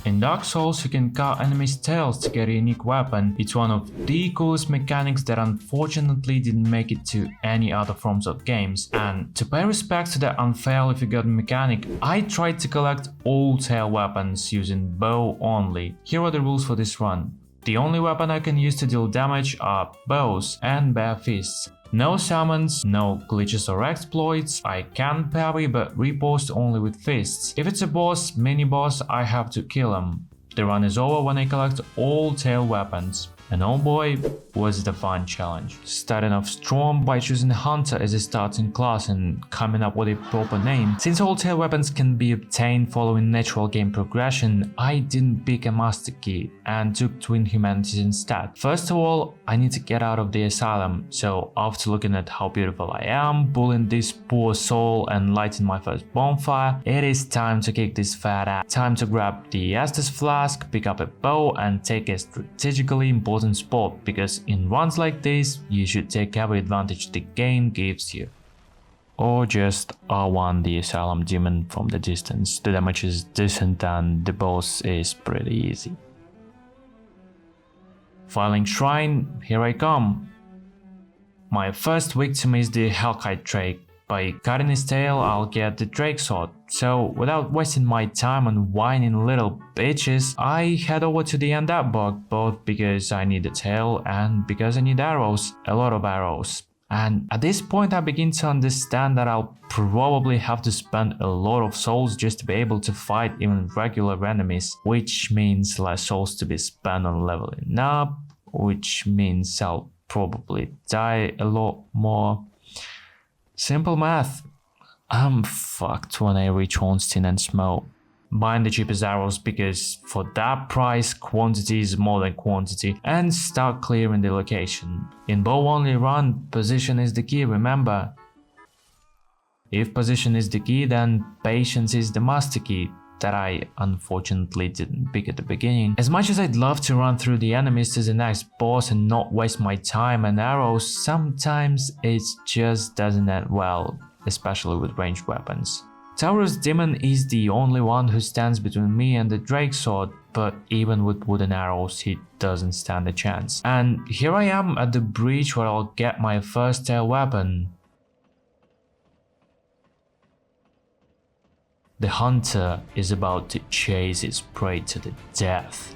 In Dark Souls, you can cut enemies' tails to get a unique weapon. It's one of the coolest mechanics that unfortunately didn't make it to any other forms of games. And to pay respect to that unfairly forgotten mechanic, I tried to collect all tail weapons using bow only. Here are the rules for this run. The only weapon I can use to deal damage are bows and bare fists. No summons, no glitches or exploits, I can parry but riposte only with fists. If it's a boss, mini-boss, I have to kill him. The run is over when I collect all tail weapons. And oh boy, was it a fun challenge. Starting off strong by choosing Hunter as a starting class and coming up with a proper name. Since all tail weapons can be obtained following natural game progression, I didn't pick a master key and took Twin Humanities instead. First of all, I need to get out of the asylum, so after looking at how beautiful I am, bullying this poor soul and lighting my first bonfire, it is time to kick this fat ass. Time to grab the Estus flask, pick up a bow and take a strategically important spot, because in runs like this, you should take every advantage the game gives you. Or just R1 the Asylum Demon from the distance. The damage is decent and the boss is pretty easy. Filing Shrine, here I come. My first victim is the Hellkite Drake. By cutting his tail, I'll get the Greatsword. So, without wasting my time on whining little bitches, I head over to the undead bog, both because I need the tail and because I need arrows. A lot of arrows. And at this point I begin to understand that I'll probably have to spend a lot of souls just to be able to fight even regular enemies, which means less souls to be spent on leveling up, which means I'll probably die a lot more. Simple math. I'm fucked when I reach Ornstein and Smough. Buying the cheapest arrows because for that price quantity is more than quantity, and start clearing the location. In bow only run, position is the key, remember. If position is the key, then patience is the master key that I unfortunately didn't pick at the beginning. As much as I'd love to run through the enemies to the next boss and not waste my time and arrows, sometimes it just doesn't end well, especially with ranged weapons. Taurus Demon is the only one who stands between me and the Greatsword, but even with wooden arrows he doesn't stand a chance. And here I am at the breach where I'll get my first tail weapon. The hunter is about to chase his prey to the death.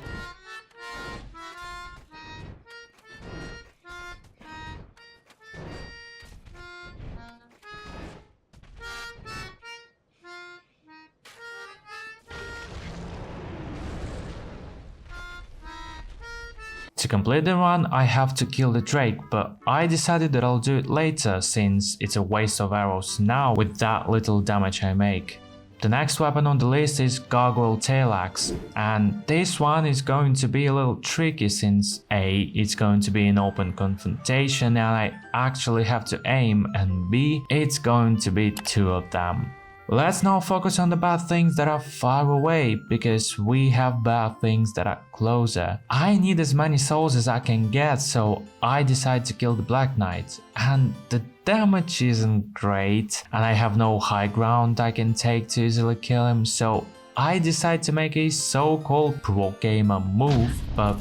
To complete the run, I have to kill the Drake, but I decided that I'll do it later since it's a waste of arrows now with that little damage I make. The next weapon on the list is Gargoyle Tail Axe, and this one is going to be a little tricky since A, it's going to be an open confrontation and I actually have to aim, and B, it's going to be two of them. Let's now focus on the bad things that are far away, because we have bad things that are closer. I need as many souls as I can get, so I decide to kill the Black Knight. And the damage isn't great, and I have no high ground I can take to easily kill him, so I decide to make a so-called pro gamer move, but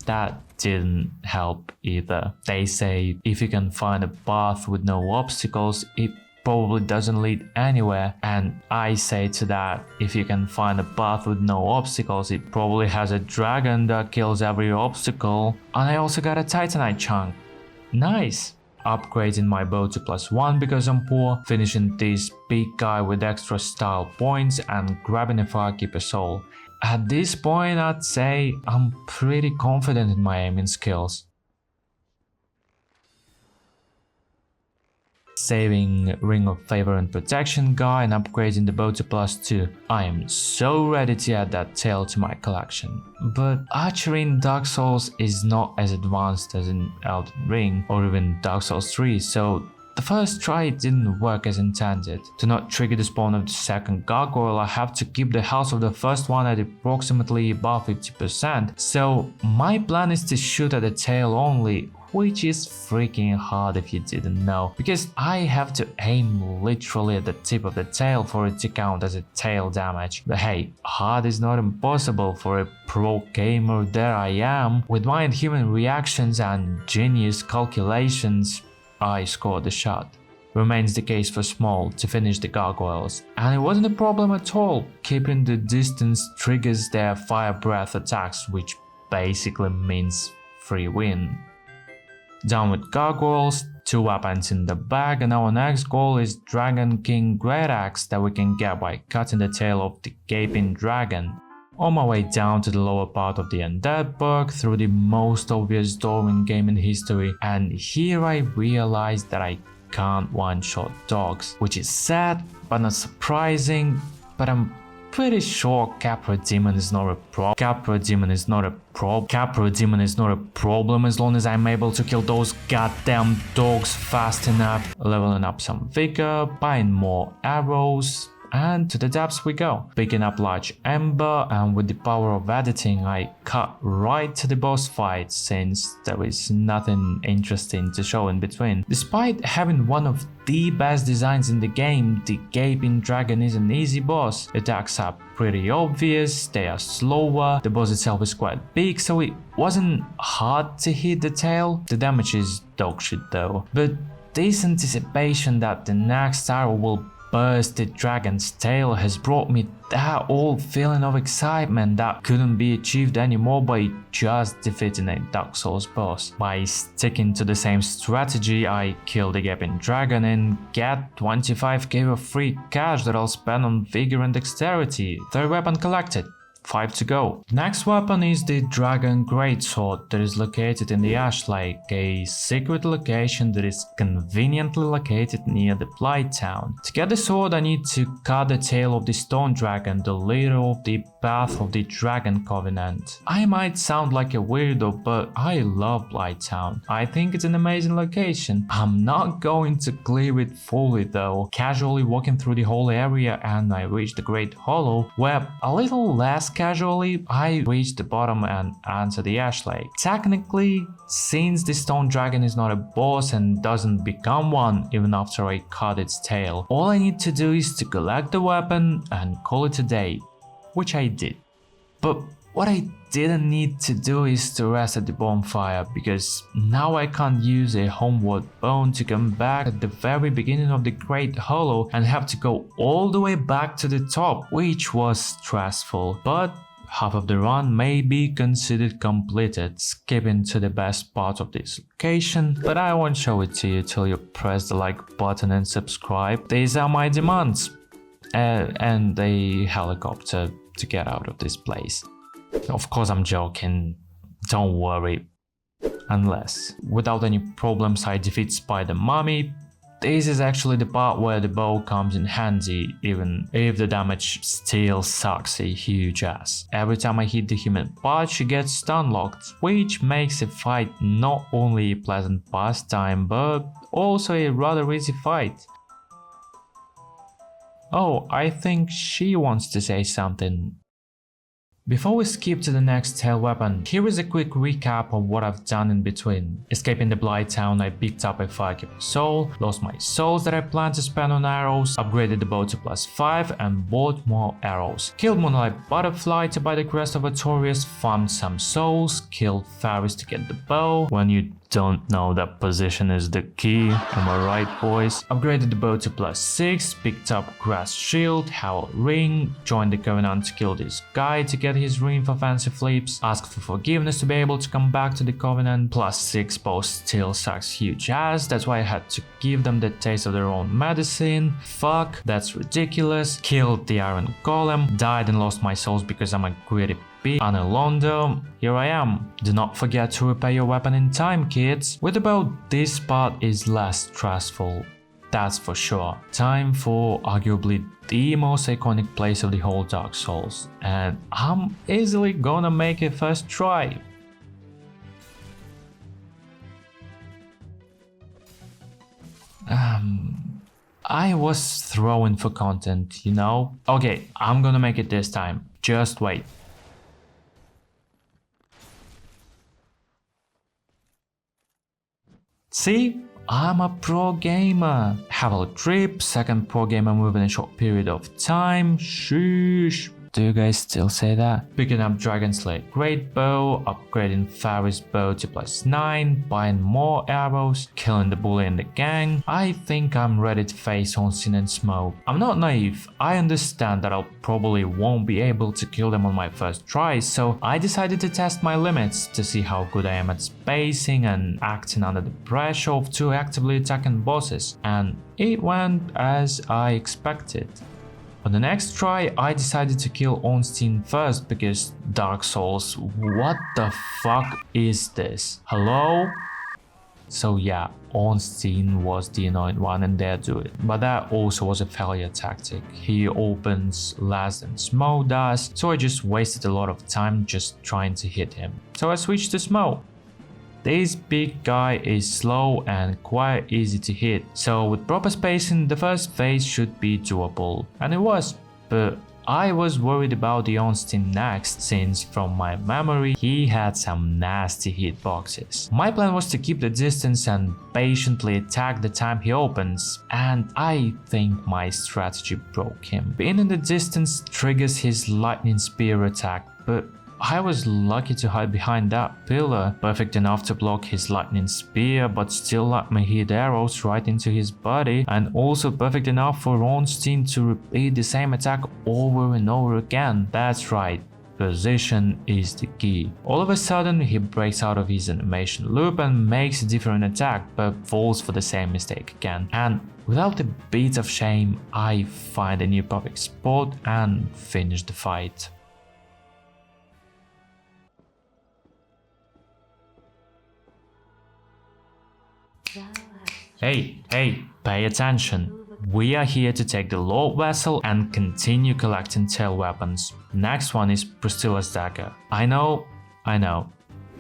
that didn't help either. They say if you can find a path with no obstacles, it probably doesn't lead anywhere, and I say to that, if you can find a path with no obstacles, it probably has a dragon that kills every obstacle. And I also got a Titanite chunk. Nice! Upgrading my bow to +1 because I'm poor, finishing this big guy with extra style points and grabbing a Firekeeper soul. At this point I'd say I'm pretty confident in my aiming skills. Saving Ring of Favor and Protection guy and upgrading the bow to +2. I am so ready to add that tail to my collection. But archery in Dark Souls is not as advanced as in Elden Ring or even Dark Souls 3, so the first try didn't work as intended. To not trigger the spawn of the second Gargoyle, I have to keep the health of the first one at approximately above 50%, so my plan is to shoot at the tail only, which is freaking hard if you didn't know, because I have to aim literally at the tip of the tail for it to count as a tail damage. But hey, hard is not impossible for a pro gamer. There I am. With my inhuman reactions and genius calculations, I scored the shot. Remains the case for Smough to finish the Gargoyles, and it wasn't a problem at all. Keeping the distance triggers their fire breath attacks, which basically means free win. Done with Gargoyles, 2 weapons in the bag, and our next goal is Dragon King Greataxe that we can get by cutting the tail of the gaping dragon. On my way down to the lower part of the Undead Burg through the most obvious door in gaming history, and here I realized that I can't one-shot dogs, which is sad but not surprising, but I'm pretty sure Capra Demon is not a problem. Capra Demon is not a problem as long as I'm able to kill those goddamn dogs fast enough. Leveling up some vigor, buying more arrows, and to the depths we go. Picking up large ember, and with the power of editing I cut right to the boss fight since there is nothing interesting to show in between. Despite having one of the best designs in the game, the gaping dragon is an easy boss. Attacks are pretty obvious, they are slower, the boss itself is quite big, so it wasn't hard to hit the tail. The damage is dogshit though, but this anticipation that the next arrow will burst the dragon's tail has brought me that old feeling of excitement that couldn't be achieved anymore by just defeating a Dark Souls boss. By sticking to the same strategy, I kill the gaping dragon and get 25k of free cash that I'll spend on vigor and dexterity. 3rd weapon collected. 5 to go. Next weapon is the Dragon Greatsword that is located in the Ash Lake, a secret location that is conveniently located near the Blight Town. To get the sword I need to cut the tail of the Stone Dragon, the leader of the Path of the Dragon Covenant. I might sound like a weirdo, but I love Blight Town. I think it's an amazing location. I'm not going to clear it fully though. Casually walking through the whole area and I reach the Great Hollow, where a little less casually, I reach the bottom and enter the Ash Lake. Technically, since the Stone Dragon is not a boss and doesn't become one even after I cut its tail, all I need to do is to collect the weapon and call it a day, which I did. But what I didn't need to do is to rest at the bonfire, because now I can't use a homeward bone to come back at the very beginning of the Great Hollow and have to go all the way back to the top, which was stressful. But half of the run may be considered completed, skipping to the best part of this location, but I won't show it to you till you press the like button and subscribe. These are my demands. And a helicopter to get out of this place. Of course I'm joking, don't worry. Unless, without any problems, I defeat Spider Mummy. This is actually the part where the bow comes in handy, even if the damage still sucks a huge ass. Every time I hit the human part, she gets stun locked, which makes a fight not only a pleasant pastime, but also a rather easy fight. Oh, I think she wants to say something. Before we skip to the next tail weapon, here is a quick recap of what I've done in between. Escaping the Blight Town, I picked up a Firekeeper soul, lost my souls that I planned to spend on arrows, upgraded the bow to +5 and bought more arrows. Killed Moonlight Butterfly to buy the crest of Artorias, farmed some souls, killed Faris to get the bow. When you don't know, that position is the key, am I right boys? Upgraded the bow to +6, picked up Grass Shield, Howl Ring, joined the Covenant to kill this guy to get his ring for fancy flips, asked for forgiveness to be able to come back to the Covenant. +6 bow still sucks huge ass, that's why I had to give them the taste of their own medicine. Fuck, that's ridiculous. Killed the Iron Golem, died and lost my souls because I'm a greedy Analondo, here I am. Do not forget to repair your weapon in time, kids. With the bow, this part is less stressful, that's for sure. Time for arguably the most iconic place of the whole Dark Souls, and I'm easily gonna make it first try. I was throwing for content, you know? Okay, I'm gonna make it this time, just wait. See? I'm a pro gamer. Have a trip, second pro gamer move in a short period of time. Sheesh. Do you guys still say that? Picking up Dragon Slayer Great Bow, upgrading Faris Bow to +9, buying more arrows, killing the bully in the gang. I think I'm ready to face Ornstein and Smough. I'm not naive, I understand that I'll probably won't be able to kill them on my first try, so I decided to test my limits to see how good I am at spacing and acting under the pressure of two actively attacking bosses, and it went as I expected. On the next try, I decided to kill Ornstein first because Dark Souls, what the fuck is this? Hello? So yeah, Ornstein was the annoying one and there do it. But that also was a failure tactic. He opens less than Smough does, so I just wasted a lot of time just trying to hit him. So I switched to Smough. This big guy is slow and quite easy to hit, so with proper spacing the first phase should be doable. And it was, but I was worried about the Ornstein next, since from my memory he had some nasty hitboxes. My plan was to keep the distance and patiently attack the time he opens, and I think my strategy broke him. Being in the distance triggers his lightning spear attack, but I was lucky to hide behind that pillar, perfect enough to block his lightning spear but still let me hit arrows right into his body, and also perfect enough for Ornstein to repeat the same attack over and over again. That's right, position is the key. All of a sudden he breaks out of his animation loop and makes a different attack but falls for the same mistake again, and without a bit of shame I find a new perfect spot and finish the fight. Hey, pay attention. We are here to take the Lord Vessel and continue collecting tail weapons. Next one is Priscilla's Dagger. I know,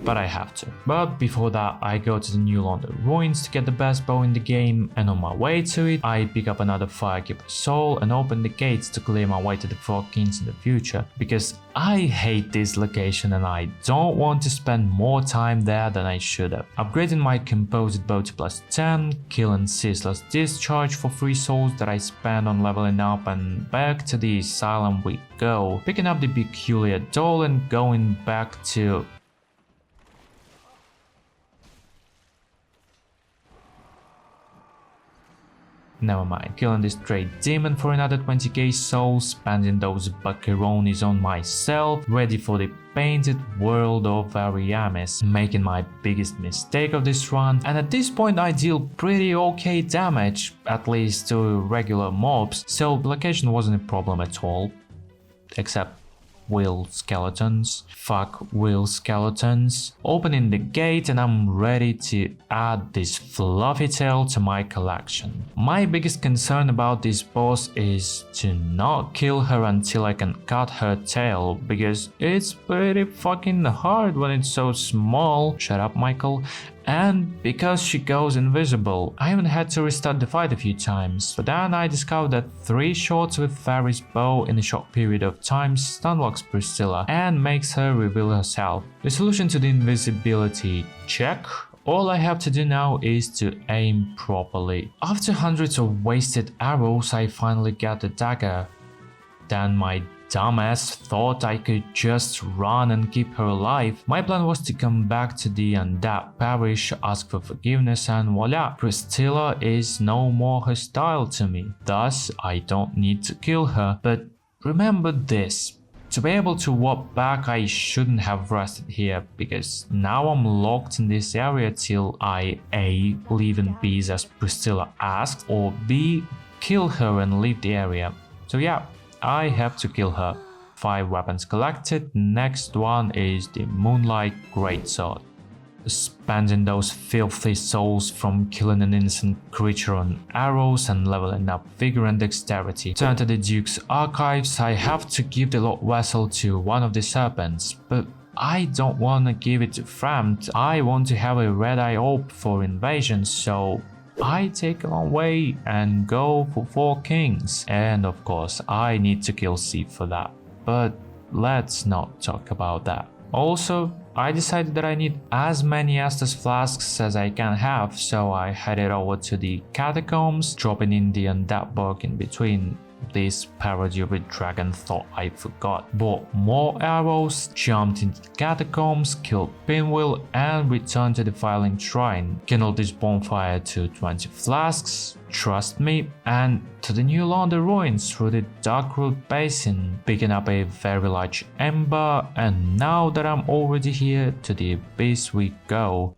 but I have to. But before that, I go to the New London Ruins to get the best bow in the game, and on my way to it, I pick up another Firekeeper Soul and open the gates to clear my way to the Frog Kings in the future, because I hate this location and I don't want to spend more time there than I should have. Upgrading my Composite Bow to +10, killing Ceaseless Discharge for 3 souls that I spent on leveling up, and back to the Asylum we go, picking up the Peculiar Doll and going back to... Never mind, killing this Trade Demon for another 20k souls, spending those buccaronis on myself, ready for the painted world of Ariamis, making my biggest mistake of this run, and at this point I deal pretty okay damage, at least to regular mobs, so the location wasn't a problem at all, except wheel skeletons. Fuck wheel skeletons. Opening the gate and I'm ready to add this fluffy tail to my collection. My biggest concern about this boss is to not kill her until I can cut her tail, because it's pretty fucking hard when it's so small. Shut up, Michael. And because she goes invisible. I even had to restart the fight a few times, but then I discovered that 3 shots with Faris' bow in a short period of time stunlocks Priscilla and makes her reveal herself. The solution to the invisibility check. All I have to do now is to aim properly. After hundreds of wasted arrows, I finally got the dagger. Then my dumbass thought I could just run and keep her alive. My plan was to come back to the Undead Parish, ask for forgiveness, and voila, Priscilla is no more hostile to me. Thus, I don't need to kill her. But remember this. To be able to walk back, I shouldn't have rested here, because now I'm locked in this area till I A. leave in peace as Priscilla asked, or B. kill her and leave the area. So yeah, I have to kill her. 5 weapons collected. Next one is the Moonlight Greatsword. Spending those filthy souls from killing an innocent creature on arrows and leveling up vigor and dexterity. To enter the Duke's archives, I have to give the Lord Vessel to one of the serpents, but I don't want to give it to Framt. I want to have a red-eye orb for invasion, so I take a long way and go for 4 kings. And of course, I need to kill Seath for that. But let's not talk about that. Also, I decided that I need as many Estus flasks as I can have, so I headed over to the catacombs, dropping in the undead book in between. This parody of a dragon thought I forgot. Bought more arrows, jumped into the catacombs, killed Pinwheel, and returned to the Filing Shrine. Kindled this bonfire to 20 flasks, trust me, and to the New London ruins through the Darkroot Basin, picking up a very large ember, and now that I'm already here, to the abyss we go.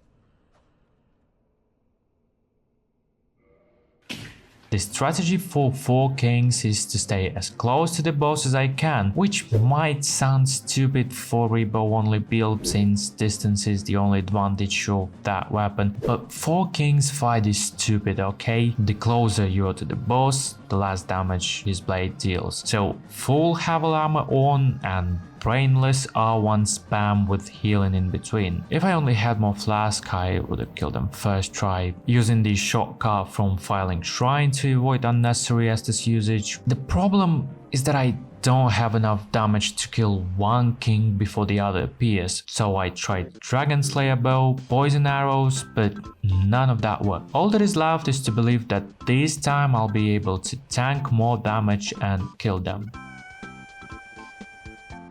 The strategy for 4 kings is to stay as close to the boss as I can, which might sound stupid for rebow only build since distance is the only advantage of that weapon, but 4 kings fight is stupid, okay? The closer you are to the boss, the less damage his blade deals. So full heavy armor on and brainless R1 spam with healing in between. If I only had more flask, I would have killed them first try, using the shortcut from Filing Shrine to avoid unnecessary Estus usage. The problem is that I don't have enough damage to kill one king before the other appears, so I tried Dragon Slayer bow, poison arrows, but none of that worked. All that is left is to believe that this time I'll be able to tank more damage and kill them.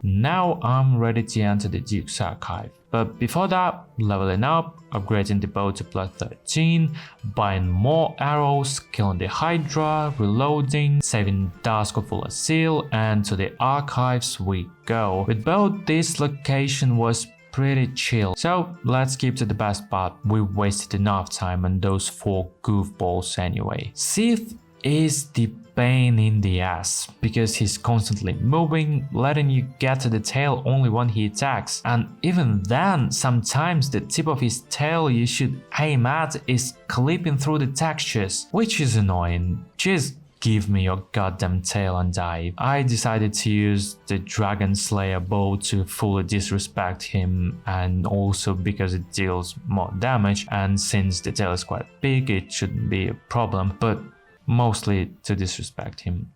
Now I'm ready to enter the Duke's Archive, but before that, leveling up, upgrading the bow to plus 13, buying more arrows, killing the Hydra, reloading, saving Dusk of Full Seal, and to the archives we go. With both, this location was pretty chill, so let's skip to the best part. We wasted enough time on those 4 goofballs anyway. Seath is the pain in the ass, because he's constantly moving, letting you get to the tail only when he attacks, and even then, sometimes the tip of his tail you should aim at is clipping through the textures, which is annoying. Just give me your goddamn tail and die. I decided to use the Dragon Slayer bow to fully disrespect him, and also because it deals more damage, and since the tail is quite big it shouldn't be a problem, but mostly to disrespect him.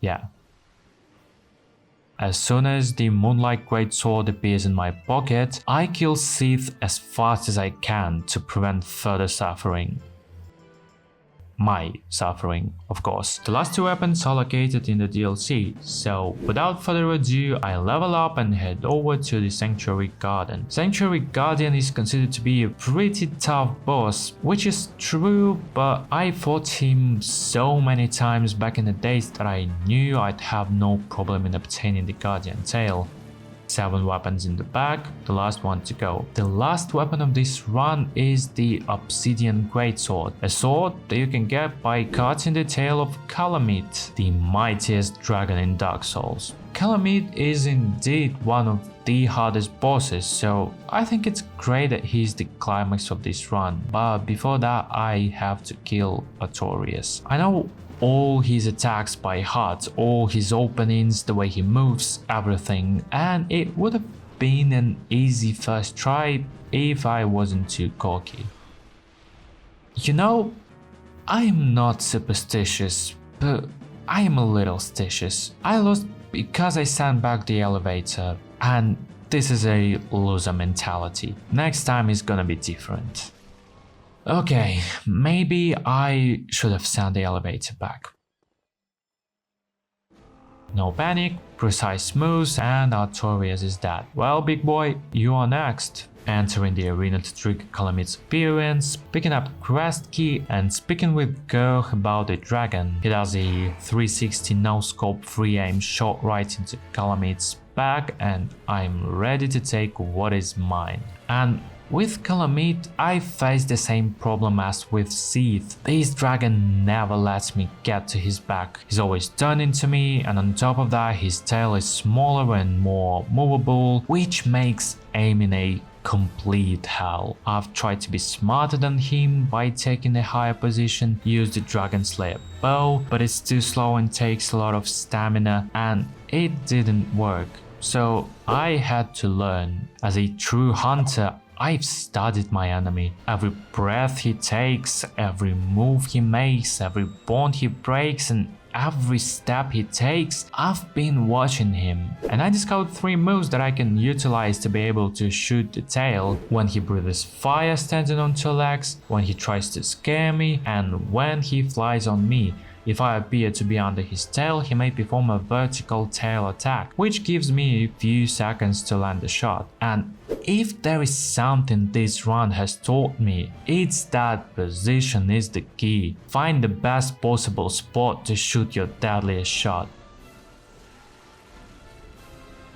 Yeah. As soon as the Moonlight Greatsword appears in my pocket, I kill Seath as fast as I can to prevent further suffering. My suffering, of course. The last 2 weapons are located in the DLC, so without further ado, I level up and head over to the Sanctuary Guardian. Sanctuary Guardian is considered to be a pretty tough boss, which is true, but I fought him so many times back in the days that I knew I'd have no problem in obtaining the Guardian tail. 7 weapons in the bag, the last one to go. The last weapon of this run is the Obsidian Greatsword, a sword that you can get by cutting the tail of Kalameet, the mightiest dragon in Dark Souls. Kalameet is indeed one of the hardest bosses, so I think it's great that he's the climax of this run, but before that I have to kill Artorias. I know all his attacks by heart, all his openings, the way he moves, everything, and it would have been an easy first try if I wasn't too cocky. You know, I am not superstitious, but I am a little stitious. I lost because I sandbagged the elevator, and this is a loser mentality. Next time is gonna be different. Okay, maybe I should have sent the elevator back. No panic, precise moves, and Artorias is dead. Well, big boy, you are next. Entering the arena to trigger Kalameet's appearance, picking up Crest Key and speaking with Gerg about the dragon. He does a 360 no-scope free aim shot right into Kalameet's back, and I'm ready to take what is mine. And with Kalameet, I face the same problem as with Seath. This dragon never lets me get to his back. He's always turning to me, and on top of that his tail is smaller and more movable, which makes aiming a complete hell. I've tried to be smarter than him by taking a higher position, use the Dragon Slayer bow, but it's too slow and takes a lot of stamina, and it didn't work. So I had to learn. As a true hunter, I've studied my enemy. Every breath he takes, every move he makes, every bond he breaks, and every step he takes, I've been watching him. And I discovered 3 moves that I can utilize to be able to shoot the tail: when he breathes fire standing on 2 legs, when he tries to scare me, and when he flies on me. If I appear to be under his tail, he may perform a vertical tail attack, which gives me a few seconds to land the shot. And if there is something this run has taught me, it's that position is the key. Find the best possible spot to shoot your deadliest shot.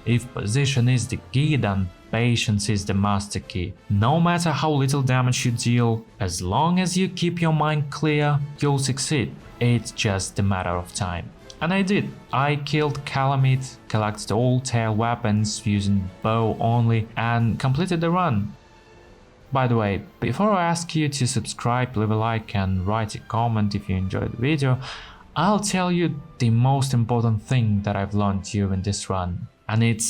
If position is the key, then patience is the master key. No matter how little damage you deal, as long as you keep your mind clear, you'll succeed. It's just a matter of time. And I did. I killed Kalameet, collected all tail weapons using bow only, and completed the run. By the way, before I ask you to subscribe, leave a like and write a comment if you enjoyed the video, I'll tell you the most important thing that I've learned during this run. And it's